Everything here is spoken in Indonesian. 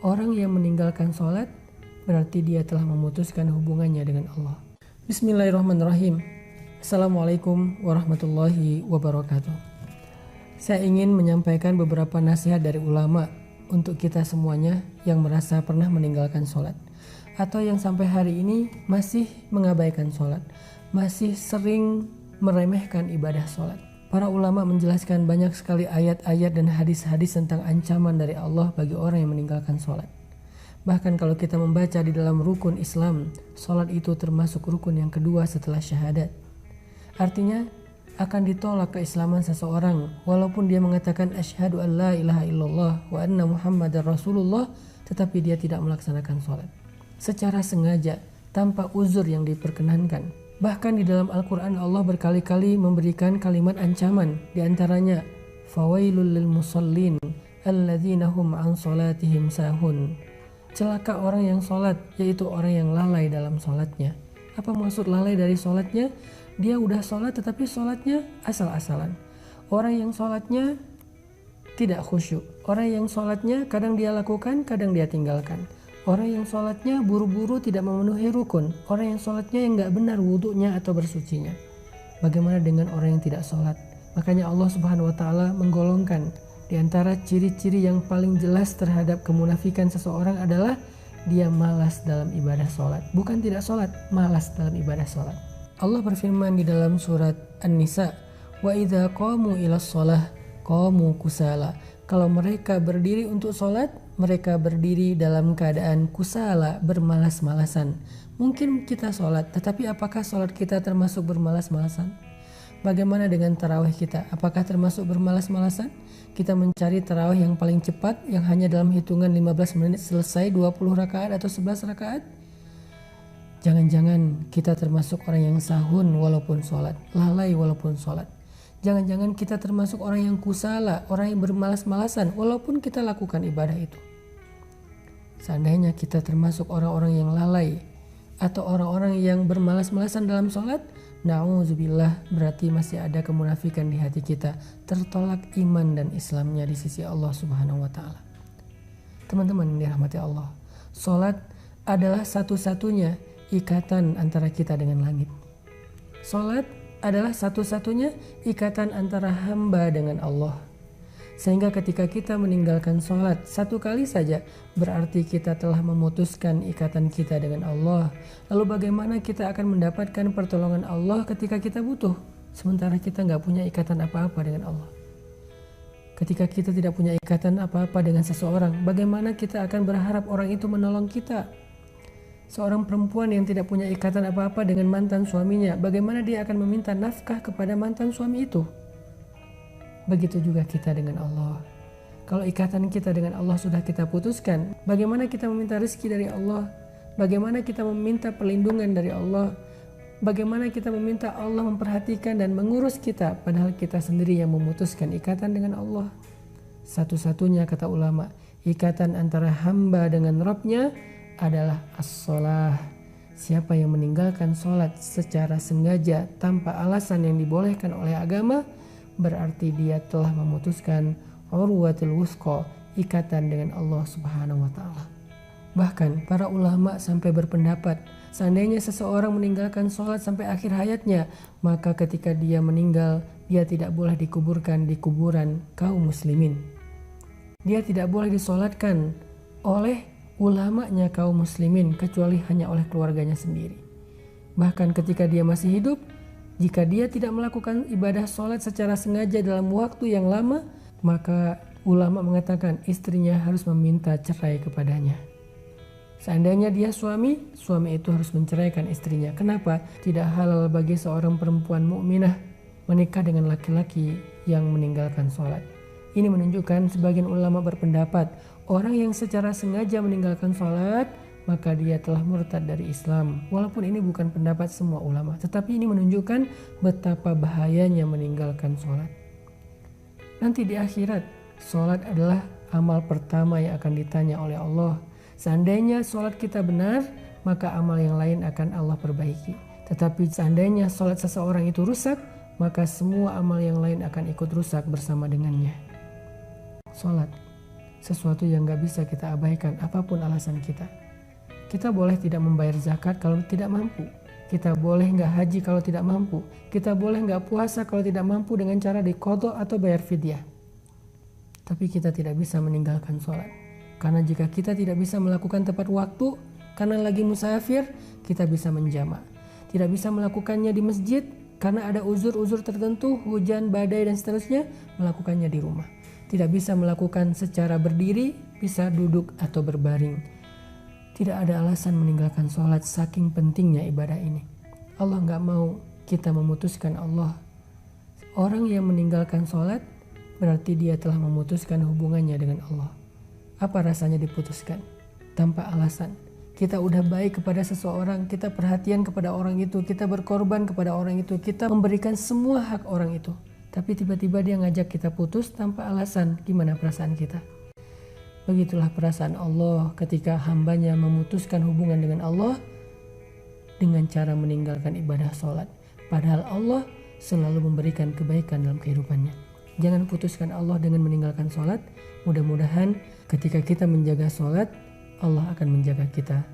Orang yang meninggalkan sholat berarti dia telah memutuskan hubungannya dengan Allah. Bismillahirrahmanirrahim. Assalamualaikum warahmatullahi wabarakatuh. Saya ingin menyampaikan beberapa nasihat dari ulama untuk kita semuanya yang merasa pernah meninggalkan sholat atau yang sampai hari ini masih mengabaikan sholat, masih sering meremehkan ibadah sholat. Para ulama menjelaskan banyak sekali ayat-ayat dan hadis-hadis tentang ancaman dari Allah bagi orang yang meninggalkan sholat. Bahkan kalau kita membaca di dalam rukun Islam, sholat itu termasuk rukun yang kedua setelah syahadat. Artinya akan ditolak keislaman seseorang walaupun dia mengatakan asyhadu an la ilaha illallah wa anna muhammadar rasulullah, tetapi dia tidak melaksanakan sholat secara sengaja tanpa uzur yang diperkenankan. Bahkan di dalam Al-Quran Allah berkali-kali memberikan kalimat ancaman, diantaranya fawailul lil musallin alladzina hum an salatihim sahun. Celaka orang yang sholat, yaitu orang yang lalai dalam sholatnya. Apa maksud lalai dari sholatnya? Dia udah sholat tetapi sholatnya asal-asalan. Orang yang sholatnya tidak khusyuk. Orang yang sholatnya kadang dia lakukan, kadang dia tinggalkan. Orang yang sholatnya buru-buru tidak memenuhi rukun. Orang yang sholatnya yang gak benar wudunya atau bersucinya. Bagaimana dengan orang yang tidak sholat? Makanya Allah Subhanahu wa ta'ala menggolongkan di antara ciri-ciri yang paling jelas terhadap kemunafikan seseorang adalah dia malas dalam ibadah sholat. Bukan tidak sholat, malas dalam ibadah sholat. Allah berfirman di dalam surat An-Nisa, wa idza qamu ilas sholah qamu kusala. Kalau mereka berdiri untuk sholat, mereka berdiri dalam keadaan kusala, bermalas-malasan. Mungkin kita sholat, tetapi apakah sholat kita termasuk bermalas-malasan? Bagaimana dengan tarawih kita? Apakah termasuk bermalas-malasan? Kita mencari tarawih yang paling cepat, yang hanya dalam hitungan 15 menit selesai 20 rakaat atau 11 rakaat? Jangan-jangan kita termasuk orang yang sahun walaupun sholat, lalai walaupun sholat. Jangan-jangan kita termasuk orang yang kusala, orang yang bermalas-malasan walaupun kita lakukan ibadah itu. Seandainya kita termasuk orang-orang yang lalai atau orang-orang yang bermalas-malasan dalam sholat, na'udzubillah, berarti masih ada kemunafikan di hati kita, tertolak iman dan Islamnya di sisi Allah Subhanahu wa ta'ala. Teman-teman yang dirahmati Allah, sholat adalah satu-satunya ikatan antara kita dengan langit. Sholat adalah satu-satunya ikatan antara hamba dengan Allah. Sehingga ketika kita meninggalkan sholat satu kali saja, berarti kita telah memutuskan ikatan kita dengan Allah. Lalu bagaimana kita akan mendapatkan pertolongan Allah ketika kita butuh, sementara kita nggak punya ikatan apa-apa dengan Allah? Ketika kita tidak punya ikatan apa-apa dengan seseorang, bagaimana kita akan berharap orang itu menolong kita? Seorang perempuan yang tidak punya ikatan apa-apa dengan mantan suaminya, bagaimana dia akan meminta nafkah kepada mantan suami itu? Begitu juga kita dengan Allah. Kalau ikatan kita dengan Allah sudah kita putuskan, bagaimana kita meminta rezeki dari Allah? Bagaimana kita meminta perlindungan dari Allah? Bagaimana kita meminta Allah memperhatikan dan mengurus kita, padahal kita sendiri yang memutuskan ikatan dengan Allah? Satu-satunya, kata ulama, ikatan antara hamba dengan Rabb-nya adalah as-sholah. Siapa yang meninggalkan sholat secara sengaja tanpa alasan yang dibolehkan oleh agama, berarti dia telah memutuskan urwatul wusqa, ikatan dengan Allah Subhanahu wa ta'ala. Bahkan para ulama sampai berpendapat, seandainya seseorang meninggalkan sholat sampai akhir hayatnya, maka ketika dia meninggal, dia tidak boleh dikuburkan di kuburan kaum muslimin. Dia tidak boleh disolatkan oleh ulamanya kaum muslimin, kecuali hanya oleh keluarganya sendiri. Bahkan ketika dia masih hidup, jika dia tidak melakukan ibadah sholat secara sengaja dalam waktu yang lama, maka ulama mengatakan istrinya harus meminta cerai kepadanya. Seandainya dia suami itu harus menceraikan istrinya. Kenapa? Tidak halal bagi seorang perempuan mukminah menikah dengan laki-laki yang meninggalkan sholat. Ini menunjukkan sebagian ulama berpendapat orang yang secara sengaja meninggalkan sholat, maka dia telah murtad dari Islam. Walaupun ini bukan pendapat semua ulama, tetapi ini menunjukkan betapa bahayanya meninggalkan sholat. Nanti di akhirat, sholat adalah amal pertama yang akan ditanya oleh Allah. Seandainya sholat kita benar, maka amal yang lain akan Allah perbaiki. Tetapi seandainya sholat seseorang itu rusak, maka semua amal yang lain akan ikut rusak bersama dengannya. Sholat sesuatu yang gak bisa kita abaikan apapun alasan kita. Kita boleh tidak membayar zakat kalau tidak mampu. Kita boleh gak haji kalau tidak mampu. Kita boleh gak puasa kalau tidak mampu dengan cara diqadha atau bayar fidyah. Tapi kita tidak bisa meninggalkan sholat. Karena jika kita tidak bisa melakukan tepat waktu karena lagi musafir, kita bisa menjamak. Tidak bisa melakukannya di masjid karena ada uzur-uzur tertentu, hujan, badai dan seterusnya, melakukannya di rumah. Tidak bisa melakukan secara berdiri, bisa duduk atau berbaring. Tidak ada alasan meninggalkan sholat, saking pentingnya ibadah ini. Allah gak mau kita memutuskan Allah. Orang yang meninggalkan sholat berarti dia telah memutuskan hubungannya dengan Allah. Apa rasanya diputuskan? Tanpa alasan. Kita udah baik kepada seseorang, kita perhatian kepada orang itu, kita berkorban kepada orang itu, kita memberikan semua hak orang itu. Tapi tiba-tiba dia ngajak kita putus tanpa alasan. Gimana perasaan kita? Begitulah perasaan Allah ketika hambanya memutuskan hubungan dengan Allah dengan cara meninggalkan ibadah sholat. Padahal Allah selalu memberikan kebaikan dalam kehidupannya. Jangan putuskan Allah dengan meninggalkan sholat. Mudah-mudahan ketika kita menjaga sholat, Allah akan menjaga kita.